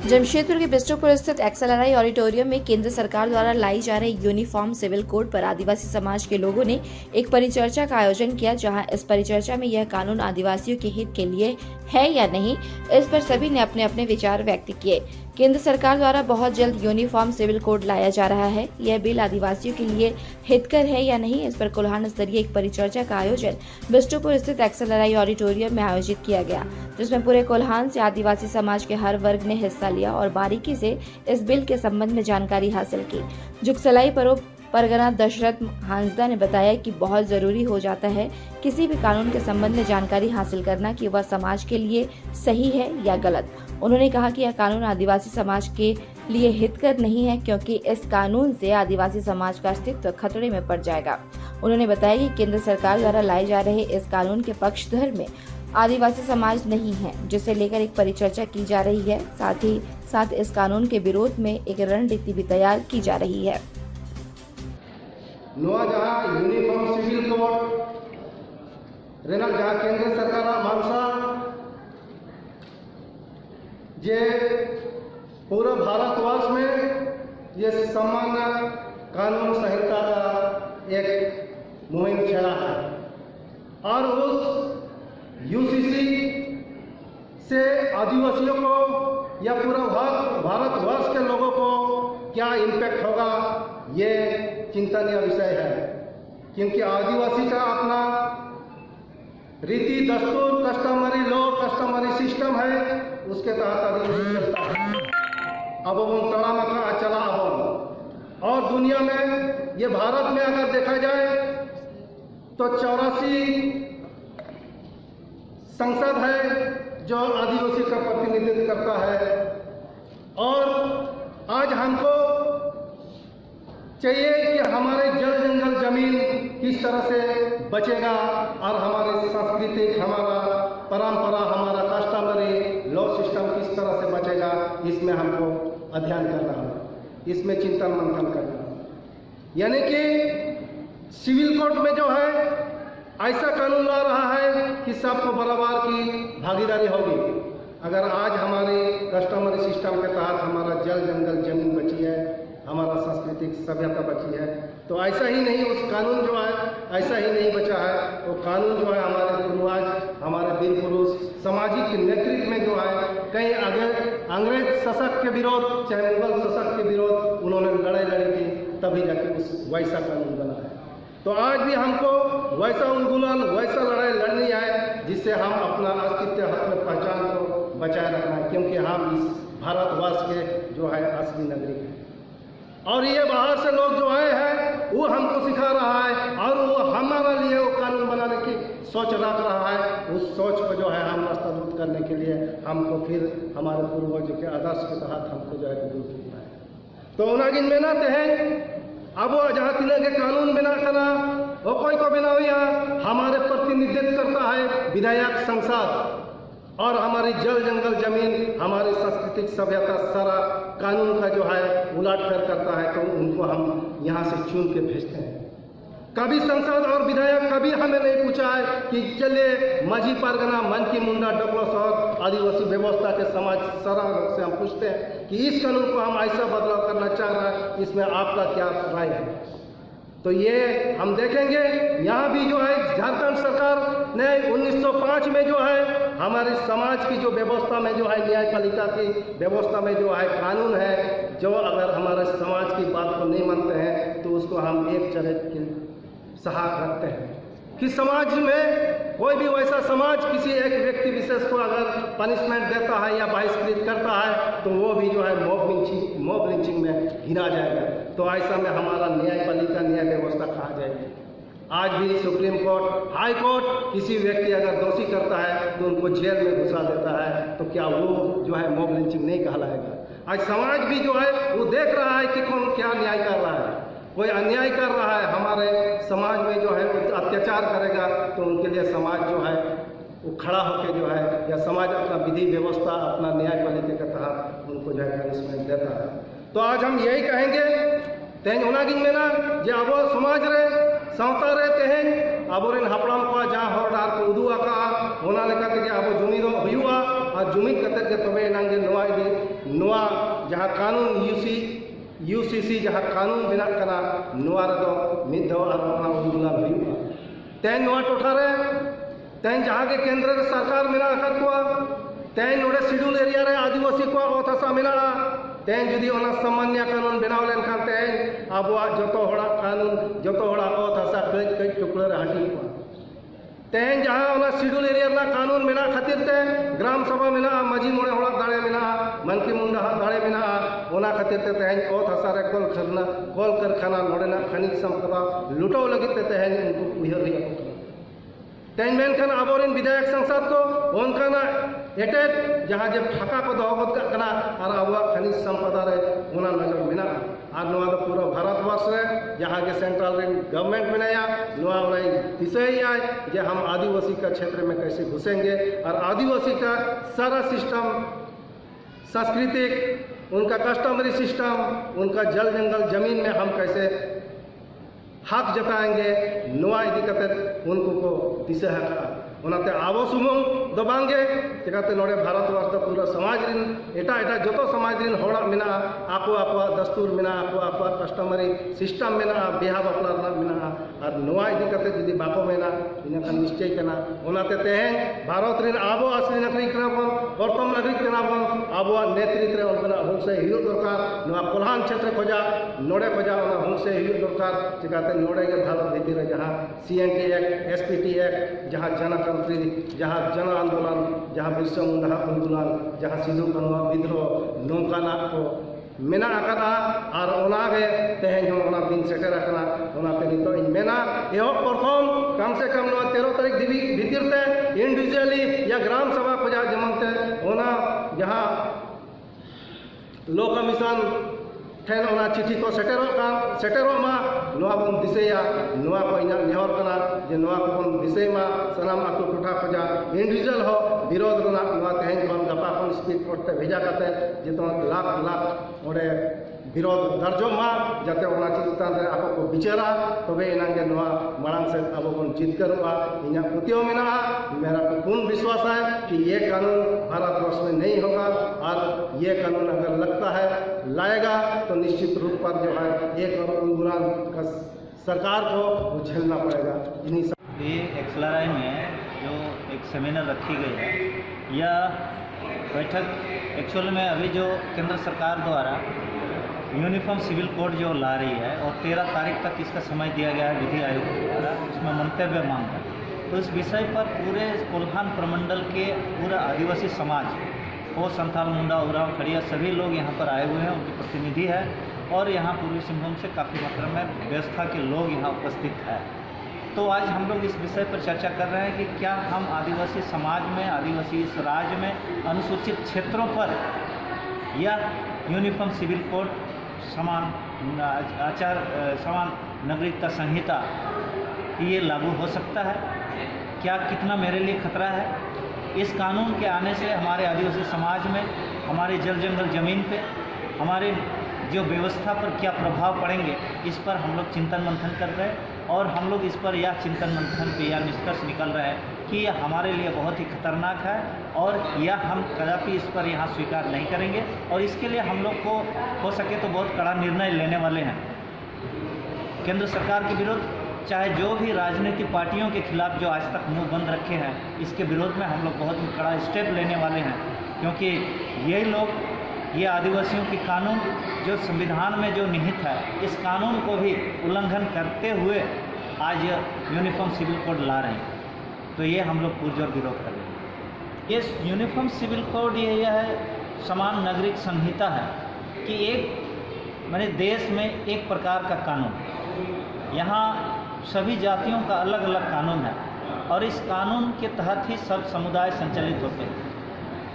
जमशेदपुर के बिष्टुपुर स्थित XLRI auditorium में केंद्र सरकार द्वारा लाई जा रही यूनिफॉर्म सिविल कोड पर आदिवासी समाज के लोगों ने एक परिचर्चा का आयोजन किया, जहां इस परिचर्चा में यह कानून आदिवासियों के हित के लिए है या नहीं, इस पर सभी ने अपने अपने विचार व्यक्त किए। केंद्र सरकार द्वारा बहुत जल्द यूनिफॉर्म सिविल कोड लाया जा रहा है। यह बिल आदिवासियों के लिए हितकर है या नहीं, इस पर कोल्हान स्तरीय एक परिचर्चा का आयोजन बिष्टुपुर स्थित XLRI ऑडिटोरियम में आयोजित किया गया, जिसमें पूरे कोल्हान से आदिवासी समाज के हर वर्ग ने हिस्सा लिया और बारीकी से इस बिल के संबंध में जानकारी हासिल की। जुगसलाई परोब परगना दशरथ हांसदा ने बताया कि बहुत जरूरी हो जाता है किसी भी कानून के संबंध में जानकारी हासिल करना कि वह समाज के लिए सही है या गलत। उन्होंने कहा कि यह कानून आदिवासी समाज के लिए हितकर नहीं है, क्योंकि इस कानून से आदिवासी समाज का अस्तित्व खतरे में पड़ जाएगा। उन्होंने बताया कि केंद्र सरकार द्वारा लाए जा रहे इस कानून के पक्षधर में आदिवासी समाज नहीं है, जिसे लेकर एक परिचर्चा की जा रही है। साथ ही साथ इस कानून के विरोध में एक रणनीति भी तैयार की जा रही है। नवा जहाँ यूनिफॉर्म सिविल कोड रेना जहाँ केंद्र सरकार मानसा जे पूरा भारतवर्ष में ये सामान्य कानून संहिता का एक मुहिम छेड़ा है और उस यूसीसी से आदिवासियों को या पूरा भारतवर्ष के लोगों को क्या इम्पैक्ट होगा, ये चिंतनीय विषय है। क्योंकि आदिवासी का अपना रीति दस्तूर, कस्टमरी लॉ, कस्टमरी सिस्टम है, उसके तहत आदिवासी चलता है। अब वो तड़ा मका चला अब और दुनिया में ये भारत में अगर देखा जाए तो 84 संसद है जो आदिवासी का प्रतिनिधित्व करता है। और आज हमको चाहिए कि हमारे जल जंगल जमीन किस तरह से बचेगा और हमारे सांस्कृतिक, हमारा परंपरा, हमारा कस्टमरी लॉ सिस्टम किस तरह से बचेगा, इसमें हमको अध्ययन करना है, इसमें चिंतन मंथन करना है। यानी कि सिविल कोड में जो है ऐसा कानून ला रहा है कि सबको बराबर की भागीदारी होगी। अगर आज हमारे कस्टमरी सिस्टम के तहत हमारा जल जंगल जमीन बची है, हमारा सांस्कृतिक सभ्यता बची है, तो ऐसा ही नहीं उस कानून जो है ऐसा ही नहीं बचा है। वो कानून जो है हमारे पूर्वज, हमारे वीर पुरुष सामाजिक नेतृत्व में जो है कहीं आगे अंग्रेज शासक के विरोध, चाहे मुगल शासक के विरोध उन्होंने लड़ाई लड़ी थी, तभी जाके उस वैसा कानून बना है। तो आज भी हमको वैसा आंदोलन, वैसा लड़ाई लड़नी है जिससे हम अपना अस्तित्व, अपने पहचान को बचाए रखना है, क्योंकि हम इस भारतवर्ष के जो है असली नागरिक हैं। और ये बाहर से लोग जो आए हैं वो हमको सिखा रहा है और वो हमारे लिए वो कानून बनाने की सोच रख रहा है। उस सोच को जो है हम नस्तबुद्ध करने के लिए हमको फिर हमारे पूर्वजों के आदर्श के तहत हमको जो है दूर करना है। तो उनागिन में ना हैं अब वो जहाँ तिने के कानून बना करना वो कोई को बना हुआ हमारे प्रतिनिधित्व करता है विधायक, संसद, और हमारी जल जंगल जमीन, हमारी सांस्कृतिक सभ्यता सारा कानून का जो है उलट कर करता है। तो उनको हम यहाँ से चुन के भेजते हैं। कभी संसद और विधायक कभी हमें नहीं पूछा है कि चलिए माझी परगना, मन की मुंडा, डबलस और आदिवासी व्यवस्था के समाज सारा से हम पूछते हैं कि इस कानून को हम ऐसा बदलाव करना चाह रहे हैं, इसमें आपका क्या राय है। तो ये हम देखेंगे। यहाँ भी जो है झारखंड सरकार ने 1905 में जो है हमारे समाज की जो व्यवस्था में जो है न्यायपालिका की व्यवस्था में जो है कानून है, जो अगर हमारे समाज की बात को नहीं मानते हैं तो उसको हम एक जगह के सहारा रखते हैं कि समाज में कोई भी वैसा समाज किसी एक व्यक्ति विशेष को अगर पनिशमेंट देता है या बहिष्कृत करता है तो वो भी जो है मॉब लिंचिंग में गिना जाएगा। तो ऐसा में हमारा न्यायपालिका, न्याय व्यवस्था कहा जाएगी। आज भी सुप्रीम कोर्ट, हाई कोर्ट किसी व्यक्ति अगर दोषी करता है तो उनको जेल में घुसा देता है, तो क्या वो जो है मॉब लिंचिंग नहीं कहलाएगा। आज समाज भी जो है वो देख रहा है कि कौन क्या न्याय कर रहा है। कोई अन्याय कर रहा है हमारे समाज में जो है अत्याचार करेगा तो उनके लिए समाज जो है वो खड़ा होकर जो है या समाज अपना विधि व्यवस्था, अपना न्यायपालिका के तहत उनको जो है पनिशमेंट देता है। तो आज हम यही कहेंगे तेज ओनागिन में ना जे अब समाज रे सावता रे तेहें अब हपड़ाम को जहाँ हर डार को उदू आका होना लेका अब जुमी हुआ और जुमिद कतर के तबे एनांगे नोआ जहाँ कानून यूसीसी जहाँ कानून बना कना नोआ रदो मिद दो और अपना उंदुला हुआ तेन नोआ टोठा रे तेन जहाँ के केंद्र रे सरकार मेना अकत को तेन नोड़े शेड्यूल एरिया रे आदिवासी को ओत हसा मेना तेन जुदी ओना सामान्य कानून बनाव लेन खान तेन आबुआ जतो होड़ा कानून जतो होड़ा ओत हसा कई कई टुकड़े रे हाटी को तेन जहाँ ओना शेड्यूल एरिया ला कानून मेना खातिर ते ग्राम सभा मेना माजी मोड़े होड़ा दाड़े मेना मनकी मुंडा दाड़े मेना ओना खातिर ते तेन ओत हसा रे कल कारखाना नोड़ेना खनिज संपदा लुटाव लगित ते तेन उनको उयहर हुई तेन मेनखान आबोरेन विधायक सांसद को उनकाना एटेक जहाँ जब फाका को दोहगत करना और आबुआ खनिज संपदा रे ओना नजर मेना और नोआ दो पूरा भारतवर्ष रे जहाँ के सेंट्रल रे गवर्नमेंट बनाया नोआ वाला दिशा आए जे हम आदिवासी का क्षेत्र में कैसे घुसेंगे और आदिवासी का सारा सिस्टम सांस्कृतिक उनका कस्टमरी सिस्टम उनका जल जंगल जमीन में हम कैसे हक जताएंगे नोआ इदी कते उनको को दिशा है उनाते आबो सुमुंग दो बांगे चिकाते नोड़े भारतवर्ष दो पूरा समाज रिन एटा जतो समाज रिन होड़ा मेना आको आको दस्तूर मेना आको कस्टमरी सिस्टम मेना बिहा बापला मेना और नोआ इदी कते जदी बाको मेना इना का निश्चय कना उनाते तेहें भारत रिन आबो असली नागरिक कना बन प्रथम नागरिक कना बन आबो नेतृत्व रे उनका हुंसे हियो दरकार नोआ कोल्हान क्षेत्र खोजा नोड़े खोजा उना हुंसे हियो दरकार चिकाते नोड़े के भारत भीतर जहाँ CNT एक्ट SPT एक्ट जहाँ जहाँ जन आंदोलन जहाँ बिरसा मुंडा आंदोलन जहाँ सिदू कानुआ विद्रोह नौकाना को मेना आकदा और ओनागे तेहें हम ओना दिन सेटर आकना ओनाते नितो इन मेना एहो प्रथम कम से कम 13 तारीख भीतर ते इंडिविजुअली या ग्राम सभा खोजा जमनते ओना जहाँ लो कमीशन ठेन ओना चिठी को सेटेरो मा नोआ बन दिसेया नोआ को इना नेहर कना जे नोआ को बन दिसे मा सनाम आतो टोठा खोजा इंडिविजुअल हो विरोध रना नोआ तेहें बन गपा कोन स्पीड कोर्ट भेजा करते जे तो लाख ओडे विरोध दर्जो मा जाते ओना चिंतन रे आको को विचारा तबे इनांगे नोआ मांग से अब बन जितकरुआ इना प्रतियो मेना मेरा पूर्ण विश्वास है कि ये कानून भारतवर्ष में नहीं होगा और ये कानून अगर लगता है लाएगा तो निश्चित रूप पर जो है एक और उंगुलान का सरकार को झेलना पड़ेगा। ये एक्सएलआरआई में जो एक सेमिनार रखी गई है यह बैठक एक्चुअल में अभी जो केंद्र सरकार द्वारा यूनिफॉर्म सिविल कोड जो ला रही है और 13 तारीख तक इसका समय दिया गया है विधि आयोग द्वारा इसमें मंतव्य मांग है तो इस विषय पर पूरे कोल्हान प्रमंडल के पूरा आदिवासी समाज और संथाल मुंडा उरांव खड़िया सभी लोग यहाँ पर आए हुए हैं उनके प्रतिनिधि है और यहाँ पूर्वी सिंहभूम से काफ़ी मात्रा में व्यवस्था के लोग यहाँ उपस्थित है। तो आज हम लोग इस विषय पर चर्चा कर रहे हैं कि क्या हम आदिवासी समाज में आदिवासी इस राज्य में अनुसूचित क्षेत्रों पर यह यूनिफॉर्म सिविल कोड समान नागरिकता संहिता ये लागू हो सकता है, क्या कितना मेरे लिए खतरा है। इस कानून के आने से हमारे आदिवासी समाज में हमारे जल जंगल ज़मीन पे हमारे जो व्यवस्था पर क्या प्रभाव पड़ेंगे इस पर हम लोग चिंतन मंथन कर रहे हैं और हम लोग इस पर यह चिंतन मंथन पे यह निष्कर्ष निकल रहे हैं कि यह हमारे लिए बहुत ही खतरनाक है और यह हम कदापि इस पर यहाँ स्वीकार नहीं करेंगे और इसके लिए हम लोग को हो सके तो बहुत कड़ा निर्णय लेने वाले हैं। केंद्र सरकार के विरुद्ध चाहे जो भी राजनीतिक पार्टियों के खिलाफ जो आज तक मुंह बंद रखे हैं इसके विरोध में हम लोग बहुत ही कड़ा स्टेप लेने वाले हैं क्योंकि यही लोग ये आदिवासियों की कानून जो संविधान में जो निहित है इस कानून को भी उल्लंघन करते हुए आज यूनिफॉर्म सिविल कोड ला रहे हैं तो ये हम लोग पुरजोर विरोध कर रहे हैं। ये यूनिफॉर्म सिविल कोड यह है समान नागरिक संहिता है कि एक मैंने देश में एक प्रकार का कानून यहाँ सभी जातियों का अलग अलग कानून है और इस कानून के तहत ही सब समुदाय संचालित होते हैं।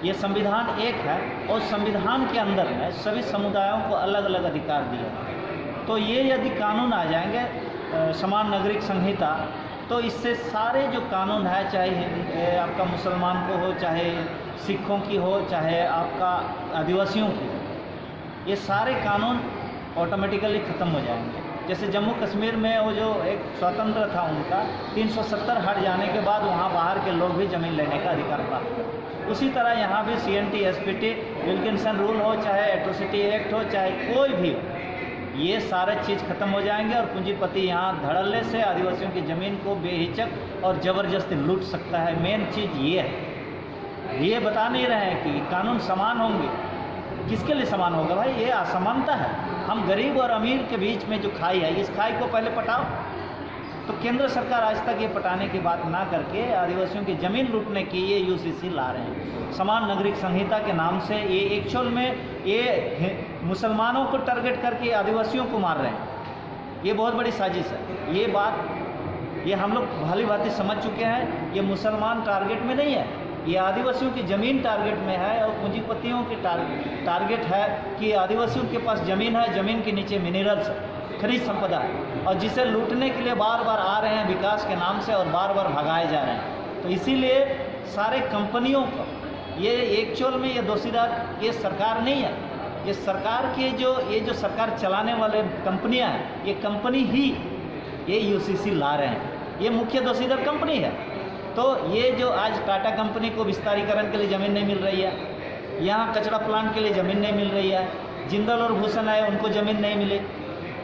ये संविधान एक है और संविधान के अंदर में सभी समुदायों को अलग अलग अधिकार दिए हैं। तो ये यदि कानून आ जाएंगे समान नागरिक संहिता तो इससे सारे जो कानून है चाहे आपका मुसलमान को हो चाहे सिखों की हो चाहे आपका आदिवासियों की हो ये सारे कानून ऑटोमेटिकली ख़त्म हो जाएंगे जैसे जम्मू कश्मीर में वो जो एक स्वतंत्र था उनका 370 हट जाने के बाद वहाँ बाहर के लोग भी ज़मीन लेने का अधिकार प्राप्त करते। उसी तरह यहाँ भी CNT SPT विल्किंसन रूल हो, चाहे एट्रोसिटी एक्ट हो, चाहे कोई भी हो, ये सारे चीज़ खत्म हो जाएंगे और पूंजीपति यहाँ धड़ल्ले से आदिवासियों की ज़मीन को बेहिचक और ज़बरदस्ती लूट सकता है। मेन चीज़ ये है, ये बता नहीं रहे हैं कि कानून समान होंगे। किसके लिए समान होगा भाई? ये असमानता है। हम गरीब और अमीर के बीच में जो खाई है, इस खाई को पहले पटाओ। तो केंद्र सरकार आज तक ये पटाने की बात ना करके आदिवासियों की ज़मीन लूटने की ये UCC ला रहे हैं। समान नागरिक संहिता के नाम से ये एक्चुअल में ये मुसलमानों को टारगेट करके आदिवासियों को मार रहे हैं। ये बहुत बड़ी साजिश है। ये बात ये हम लोग भली भांति समझ चुके हैं। ये मुसलमान टारगेट में नहीं है, ये आदिवासियों की ज़मीन टारगेट में है और पूंजीपतियों की टारगेट है कि आदिवासियों के पास ज़मीन है, ज़मीन के नीचे मिनरल्स खनिज संपदा है और जिसे लूटने के लिए बार बार आ रहे हैं विकास के नाम से और बार बार भगाए जा रहे हैं। तो इसीलिए सारे कंपनियों को ये एक्चुअल में ये दोषीदार ये सरकार नहीं है, ये सरकार के ये जो सरकार चलाने वाले कंपनियां हैं, ये कंपनी ही ये UCC ला रहे हैं। ये मुख्य दोषीदार कंपनी है। तो ये जो आज टाटा कंपनी को विस्तारीकरण के लिए ज़मीन नहीं मिल रही है, यहाँ कचरा प्लांट के लिए ज़मीन नहीं मिल रही है, जिंदल और भूषण आए उनको ज़मीन नहीं मिली,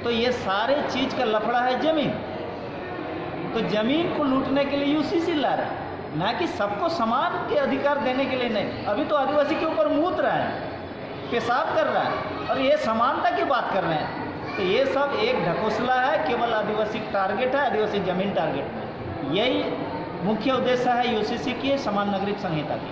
तो ये सारे चीज़ का लफड़ा है ज़मीन। तो ज़मीन को लूटने के लिए UCC ला रहा है, ना कि सबको समान के अधिकार देने के लिए नहीं। अभी तो आदिवासी के ऊपर मूत रहा है, पेशाब कर रहा है और ये समानता की बात कर रहे हैं। तो ये सब एक ढकोसला है, केवल आदिवासी टारगेट है, आदिवासी ज़मीन टारगेट है। यही मुख्य उद्देश्य है UCC की, समान नागरिक संहिता की।